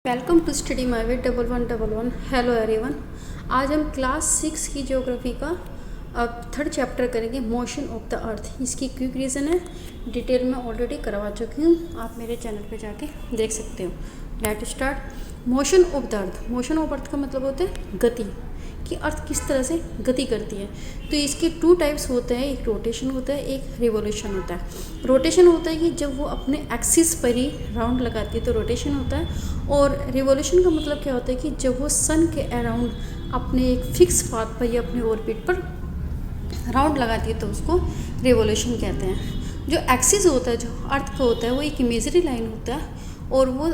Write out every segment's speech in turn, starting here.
Welcome to study my way 1111। Hello everyone. आज हम class 6 की ज्योग्राफी का थर्ड चैप्टर करेंगे, मोशन ऑफ द अर्थ। इसकी क्विक रीज़न है, डिटेल में ऑलरेडी करवा चुकी हूँ, आप मेरे चैनल पे जाके देख सकते हो। Let start. Motion of the earth. Motion of earth का मतलब होता है गति, कि अर्थ किस तरह से गति करती है। तो इसके टू टाइप्स होते हैं, एक रोटेशन होता है, एक रिवोल्यूशन होता है। रोटेशन होता है कि जब वो अपने एक्सिस पर ही राउंड लगाती है तो रोटेशन होता है। और रिवोल्यूशन का मतलब क्या होता है कि जब वो सन के अराउंड अपने एक फिक्स पाथ पर या अपने ऑर्बिट पर राउंड लगाती है तो उसको रिवोल्यूशन कहते हैं। जो एक्सिस होता है, जो अर्थ का होता है, वो एक इमेजरी लाइन होता है और वो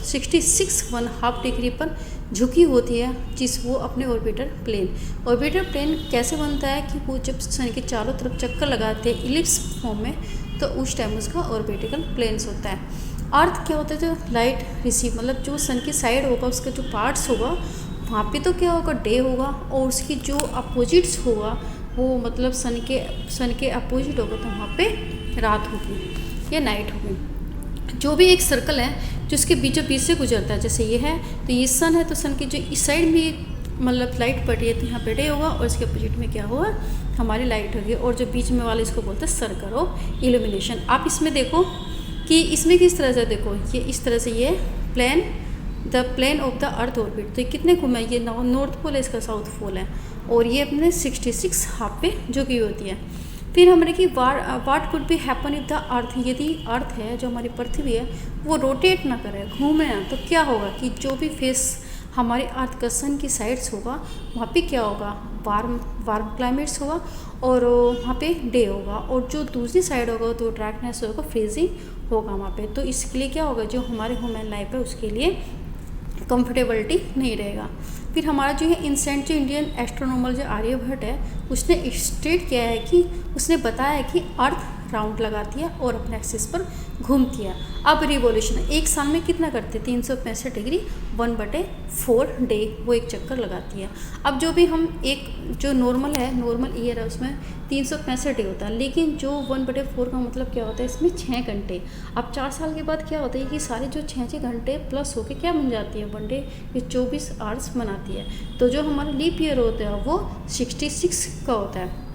66.5 डिग्री पर झुकी होती है, जिस वो अपने ऑर्बिटर प्लेन कैसे बनता है कि वो जब सन के चारों तरफ चक्कर लगाते हैं इलिप्स फॉर्म में, तो उस टाइम उसका ऑर्बिटिकल प्लेन्स होता है। अर्थ क्या होता है, जो लाइट रिसीव, मतलब जो सन की साइड होगा, उसका जो पार्ट्स होगा वहाँ पे तो क्या होगा, डे होगा, और उसकी जो अपोजिट्स होगा वो मतलब सन के अपोजिट होगा तो वहाँ पे रात होगी या नाइट होगी। जो भी एक सर्कल है जो उसके बीचों बीच से गुजरता है, जैसे ये है तो ये सन है, तो सन की जो इस साइड में मतलब लाइट पड़ रही है तो यहाँ पे डे होगा, और इसके अपोजिट में क्या होगा, हमारी लाइट होगी। और जो बीच में वाले इसको बोलते हैं सर्कल ऑफ इल्यूमिनेशन। आप इसमें देखो कि इसमें किस तरह से, देखो ये इस तरह से, ये plane of the earth orbit, तो ये कितने घूमे, ये नॉर्थ पोल है, इसका साउथ पोल है, और ये अपने 66 हाफ पे झुकी होती है। फिर हमने कि what could be happen if the earth, यदि अर्थ है जो हमारी पृथ्वी है वो रोटेट ना करे, घूमे ना, तो क्या होगा कि जो भी फेस हमारे अर्थ का सन की साइड्स होगा वहाँ पे क्या होगा, वार्म क्लाइमेट्स होगा, और वहाँ पे डे होगा, और जो दूसरी साइड होगा तो डार्कनेस होगा, फ्रीजिंग होगा वहाँ पे। तो इसके लिए क्या होगा, जो हमारे ह्यूमन लाइफ है उसके लिए कंफर्टेबिलिटी नहीं रहेगा। फिर हमारा जो है इंसेंट जो इंडियन एस्ट्रोनॉमर जो आर्यभट्ट है, उसने स्टेट किया है कि उसने बताया है कि अर्थ राउंड लगाती है और अपने एक्सिस पर घूमती है। अब रिवॉल्यूशन एक साल में कितना करते हैं, 365 डिग्री 1/4 डे वो एक चक्कर लगाती है। अब जो भी हम एक जो नॉर्मल ईयर है उसमें 365 डे होता है, लेकिन जो 1/4 का मतलब क्या होता है, इसमें 6 घंटे। अब 4 साल के बाद क्या होता है कि सारे जो 6 घंटे प्लस होके क्या बन जाती है, 1 डे, ये 24 आवर्स बनाती है। तो जो हमारा लीप ईयर होता है वो 66 का होता है।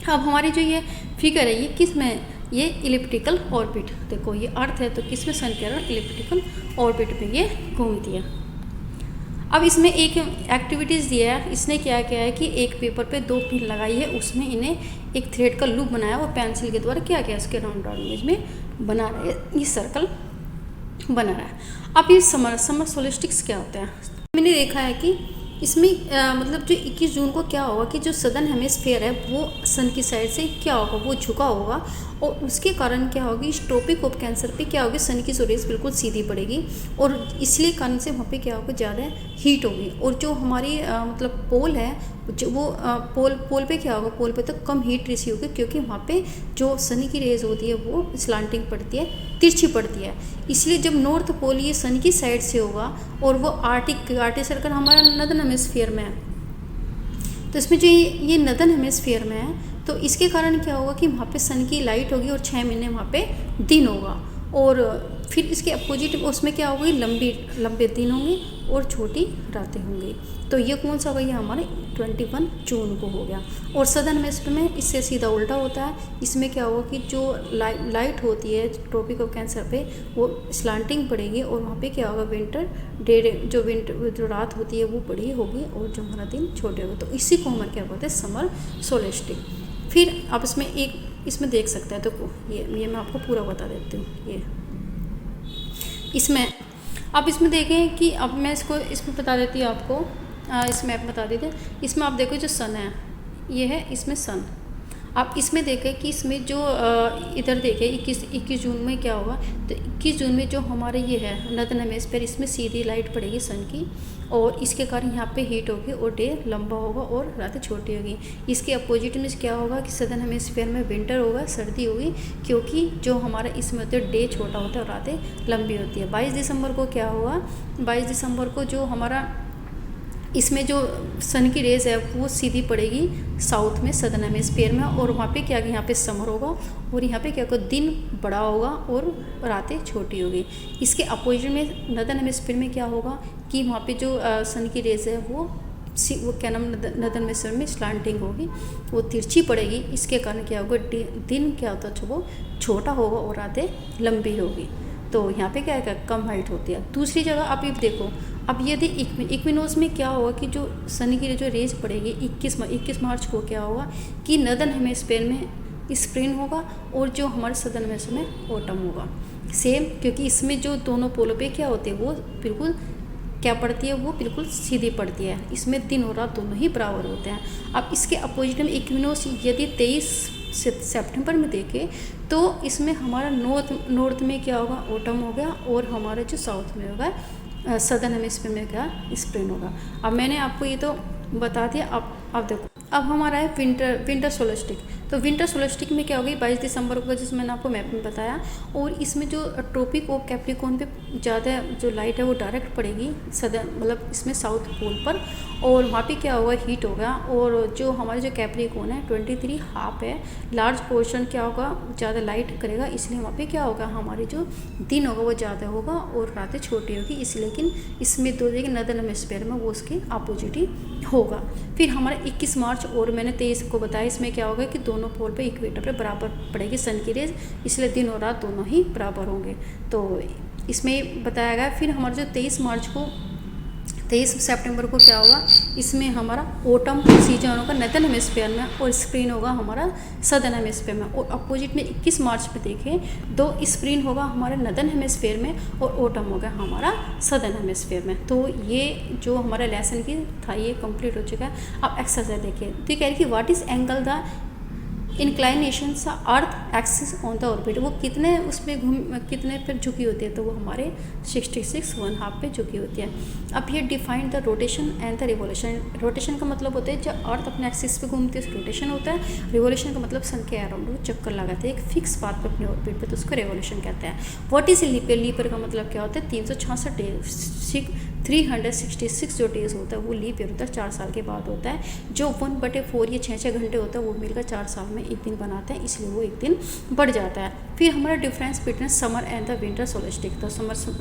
अब हमारी जो ये फिगर है ये किस में, ये इलिप्टिकल ऑर्बिट, देखो ये अर्थ है तो किस में, सन के अराउंड इलिप्टिकल ऑर्बिट पे ये घूमती है। अब इसमें एक एक्टिविटीज़ दिया है, इसने क्या किया है कि एक पेपर पे 2 पिन लगाई है, उसमें इन्हें एक थ्रेड का लूप बनाया और पेंसिल के द्वारा क्या किया, इसके राउंड इमेज में बना रहा है, ये सर्कल बना रहा है। अब ये समर सोलिस्टिक्स क्या होता है, मैंने देखा है कि इसमें मतलब जो 21 जून को क्या होगा कि जो सदर्न हेमिस्फीयर है वो सन की साइड से क्या होगा, वो झुका होगा, और उसके कारण क्या होगी, इस ट्रॉपिक ऑफ कैंसर पे क्या होगी, सन की जो रेस बिल्कुल सीधी पड़ेगी, और इसलिए कारण से वहाँ पे क्या होगा, ज़्यादा हीट होगी। और जो हमारी मतलब पोल है, जो वो पोल पे क्या होगा, पोल पे तो कम हीट रिसीव होगी, क्योंकि वहाँ पे जो सन की रेज होती है वो स्लांटिंग पड़ती है, तिरछी पड़ती है। इसलिए जब नॉर्थ पोल ये सन की साइड से होगा और वो आर्टिक सर्कल हमारा नदर्न हेमिस्फीयर में है, तो इसमें जो ये नदर्न हेमिस्फीयर में है, तो इसके कारण क्या होगा कि वहाँ पे सन की लाइट होगी और 6 महीने वहाँ पे दिन होगा, और फिर इसके अपोजिट उसमें क्या होगी, लंबे दिन होंगे और छोटी रातें होंगी। तो ये कौन सा होगा, ये हमारे 21 जून को हो गया। और सदर्न हेमिस्फीयर में इससे सीधा उल्टा होता है, इसमें क्या होगा कि जो लाइट होती है ट्रॉपिक ऑफ कैंसर पे वो स्लांटिंग पड़ेगी, और वहाँ पे क्या होगा, विंटर जो रात होती है वो बड़ी होगी और जो हमारा दिन छोटे होगा। तो इसी को हमारे क्या बोलते हैं, समर सोलिस्टिक। फिर आप इसमें देख सकते हैं, तो ये मैं आपको पूरा बता देती हूँ। ये इसमें आप इसमें देखें कि अब मैं इसमें बता देती हूँ आपको, इसमें आप बता देते हैं। इसमें आप देखो जो सन है ये है, इसमें सन, आप इसमें देखें कि इसमें जो इधर देखें 21 जून में क्या होगा, तो 21 जून में जो हमारे ये है नदर्न हेमिस्फीयर, इसमें सीधी लाइट पड़ेगी सन की, और इसके कारण यहाँ पे हीट होगी और डे लंबा होगा और रातें छोटी होगी। इसके अपोजिट में क्या होगा कि सदर्न हेमिस्फीयर में विंटर होगा, सर्दी होगी, क्योंकि जो हमारा इसमें होता है डे छोटा होता है और रातें लंबी होती है। 22 दिसंबर को क्या होगा, 22 दिसंबर को जो हमारा इसमें जो सन की रेज है वो सीधी पड़ेगी साउथ में, सदर्न हेमिस्फीयर में, और वहाँ पे क्या, यहाँ पे समर होगा और यहाँ पे क्या होगा, दिन बड़ा होगा और रातें छोटी होगी। इसके अपोजिट में नदर्न हेमिस्फीयर में क्या होगा कि वहाँ पे जो सन की रेज है वो क्या नाम, नदर्न हेमिस्फीयर में स्लांटिंग होगी, वो तिरछी पड़ेगी। इसके कारण क्या होगा, दिन क्या होता है वो छोटा होगा और रातें लंबी होगी। तो यहाँ पे क्या है, कम हाइट होती है। दूसरी जगह आप ये देखो, अब यदि इक्विनोस में क्या होगा कि जो सन की जो रेज पड़ेगी 21 मार्च को क्या होगा कि नदर्न हेमिस्फीयर में स्प्रिंग होगा और जो हमारे सदर्न हेमिस्फीयर में ऑटम होगा। सेम, क्योंकि इसमें जो दोनों पोलों पे क्या होते हैं वो बिल्कुल क्या पड़ती है, वो बिल्कुल सीधी पड़ती है। इसमें दिन और रात दोनों ही बराबर होते हैं। अब इसके अपोजिट में इक्विनोस यदि 23 सितंबर में देखें तो इसमें हमारा नॉर्थ में क्या होगा, ऑटम हो गया, और हमारा जो साउथ में होगा सदर्न हेमिस्फीयर में क्या, स्प्रिंग होगा। अब मैंने आपको ये तो बता दिया। अब देखो, अब हमारा है विंटर सोलस्टिक। तो विंटर सोलस्टिक में क्या होगी, 22 दिसंबर को, जिसमें मैंने आपको मैप में बताया, और इसमें जो ट्रॉपिक ऑफ कैप्रिकॉर्न पे ज़्यादा जो लाइट है वो डायरेक्ट पड़ेगी सदर्न, मतलब इसमें साउथ पोल पर, और वहाँ पे क्या होगा, हीट होगा। और जो हमारे जो कैप्रिकॉर्न है 23 हाफ है, लार्ज पोर्शन क्या होगा, ज़्यादा लाइट करेगा, इसलिए वहाँ पे क्या होगा, हमारी जो दिन होगा वो ज़्यादा होगा और रातें छोटी होगी। इसलिए लेकिन इसमें दो जगह नदर्न हेमिस्फीयर में वो उसके अपोजिट ही होगा। फिर हमारा 21 मार्च और मैंने 23 को बताया, इसमें क्या होगा कि दोनों पोल पे इक्वेटर पे बराबर पड़ेगी सन की रेज, इसलिए दिन और रात दोनों ही बराबर होंगे। तो इसमें बताया गया। फिर हमारा जो 23 सितंबर को क्या होगा, इसमें हमारा ऑटम सीजन होगा नदर्न हेमिस्फीयर में और स्प्रिंग होगा हमारा सदर्न हेमिस्फीयर में। और अपोजिट में 21 मार्च पे देखें, दो स्प्रिंग होगा हमारे नदर्न हेमिस्फीयर में और ऑटम होगा हमारा सदर्न हेमिस्फीयर में। तो ये जो हमारा लेसन की था ये कंप्लीट हो चुका है। अब एक्सरसाइज देखिए, तो ये कह रही कि what is angle the inclination सा earth axis on the orbit, वो कितने उसमें कितने पर झुकी होती है, तो वो हमारे 66 1/2 पे झुकी होती है। अब ये defined the rotation and the revolution. Rotation का मतलब होता है जब अर्थ अपने एक्सिस पे घूमती है, रोटेशन होता है। रिवोल्यूशन का मतलब सन के अराउंड वो चक्कर लगाते हैं एक फिक्स पाथ पर अपने ऑर्बिट पे, तो उसको रिवोल्यूशन कहते हैं। What is leap year? Leap year का मतलब क्या होता है, 366 डेज, 366 जो डेज होता है वो लीप ईयर होता है, 4 साल के बाद होता है। जो 1/4 या 6 घंटे होता है वो मिलकर 4 साल में एक दिन बनाते हैं, इसलिए वो एक दिन बढ़ जाता है। फिर हमारा difference between summer and the winter solstice. तो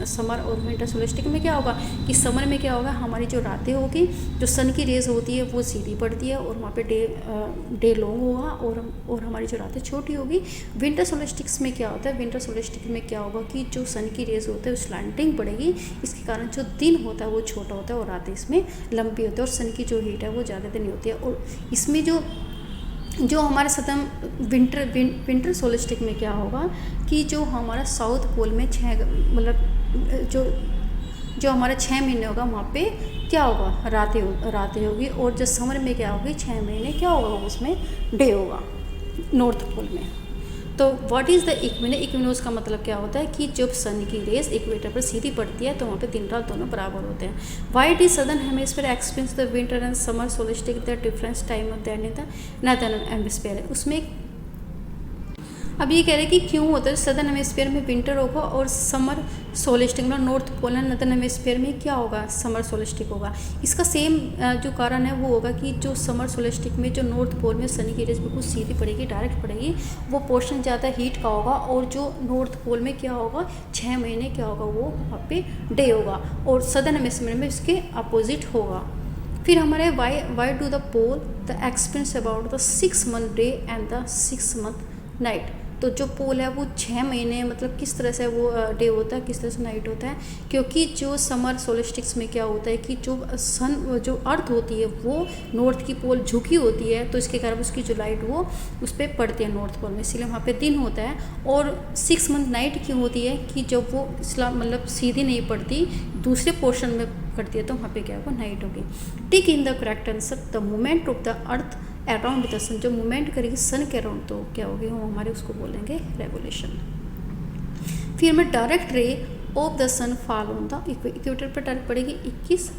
समर और विंटर सोलस्टिक में क्या होगा कि समर में क्या होगा, हमारी जो रातें होगी, जो सन की रेज होती है वो सीधी पड़ती है और वहाँ पे डे लॉन्ग होगा और हमारी जो रातें छोटी होगी। विंटर सोलस्टिक्स में क्या होता है, विंटर सोलस्टिक में क्या होगा कि जो सन की रेज होता है वो स्लैंटिंग पड़ेगी, इसके कारण जो दिन होता है वो छोटा होता है और रातें इसमें लंबी होती है और सन की जो हीट है वो ज़्यादा दिन होती है। और इसमें जो हमारे सदर्न विंटर सोलस्टिक में क्या होगा कि जो हमारा साउथ पोल में मतलब जो हमारा 6 महीने होगा वहाँ पे क्या होगा, रातें होगी। और जो समर में क्या होगी, 6 महीने क्या होगा, उसमें डे होगा नॉर्थ पोल में। तो व्हाट इज़ द इक्विनोस का मतलब क्या होता है कि जब सन की रेस इक्वेटर पर सीधी पड़ती है तो वहाँ पे दिन रात दोनों बराबर होते हैं। Why is southern hemisphere experience the winter and summer solstice the difference time of that in the northern hemisphere है उसमें। अब ये कह रहे हैं कि क्यों होता है सदर्न हेमिस्फीयर में विंटर होगा और समर सोलिस्टिक में north pole and northern hemisphere में क्या होगा, समर सोलिस्टिक होगा। इसका सेम जो कारण है वो होगा कि जो समर सोलिस्टिक में जो नॉर्थ पोल में सन की रेज बिल्कुल सीधी पड़ेगी, डायरेक्ट पड़ेगी, वो पोर्शन ज़्यादा हीट का होगा। और जो नॉर्थ पोल में क्या होगा, 6 महीने क्या होगा, वो वहाँ पे डे होगा और सदर्न हेमिस्फीयर में इसके अपोजिट होगा। फिर हमारे why do the pole the experience about the 6 month day and the 6 month night. तो जो पोल है वो 6 महीने मतलब किस तरह से वो डे होता है, किस तरह से नाइट होता है, क्योंकि जो समर सोलिस्टिक्स में क्या होता है कि जो अर्थ होती है वो नॉर्थ की पोल झुकी होती है, तो इसके कारण उसकी जो लाइट वो उस पर पड़ती है नॉर्थ पोल में, इसलिए वहाँ पे दिन होता है। और 6 month नाइट क्यों होती है कि जब वो मतलब सीधी नहीं पड़ती, दूसरे पोर्शन में पड़ती है, तो वहाँ पे क्या होगा, नाइट होगी। Tick in the correct answer the movement of the earth around the sun. जो मूवमेंट करेगी सन के अराउंड तो क्या होगी, वो हमारे उसको बोलेंगे रेवोल्यूशन। फिर हमें direct ray of the sun fall on the equator पर डायरेक्ट पड़ेगी 21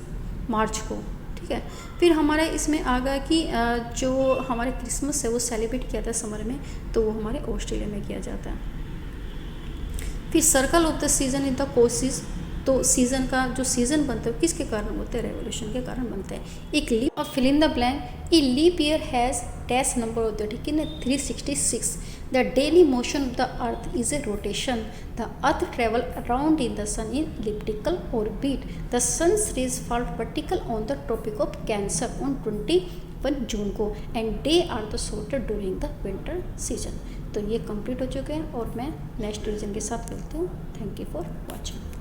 मार्च को, ठीक है। फिर हमारे इसमें आ गया कि जो हमारे क्रिसमस है वो सेलिब्रेट किया था समर में, तो वो हमारे ऑस्ट्रेलिया में किया जाता है। फिर circle of the season in the courses तो सीज़न का जो सीज़न बनता है किसके कारण होते हैं, रेवोल्यूशन के कारण बनते हैं। एक लीप और fill in the blank, a leap year has dash number होते हैं, ठीक है ना, 366। The daily motion of the earth is a rotation, the earth travel around in the sun in elliptical orbit, the sun's rays fall vertical on the tropic of cancer on 21 June को, and day are the shorter during the winter season. तो ये complete हो चुके हैं और मैं next reason के साथ मिलती हूँ। Thank you for watching.